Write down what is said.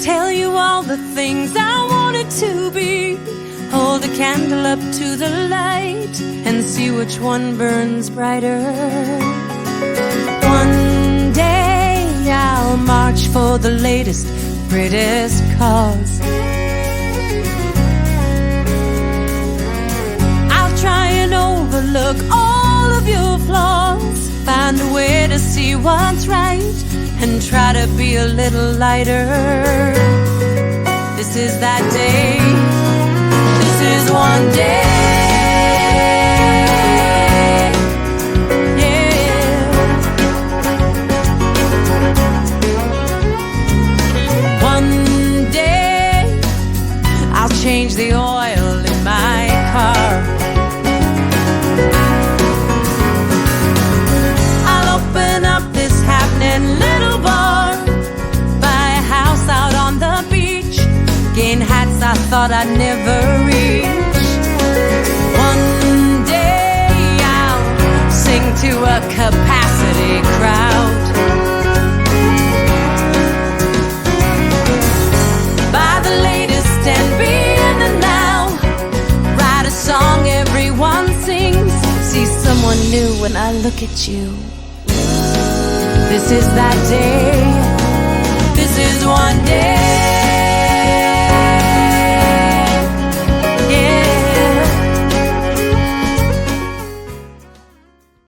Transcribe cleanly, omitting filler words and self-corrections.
tell you all the things I wanted to be. Hold a candle up to the light and see which one burns brighter. One day I'll march for the latest, greatest cause. I'll try and overlook all of your flaws, find a way to see what's right, and try to be a little lighter. This is that day. This is one day. Yeah. One day I'll change the oil in my car. I'll open up this happening little bar, buy a house out on the beach, gain hats I thought I'd never reach. One day I'll sing to a capacity crowd, buy the latest and be in the now, write a song everyone sings, see someone new when I look at you. This is that day.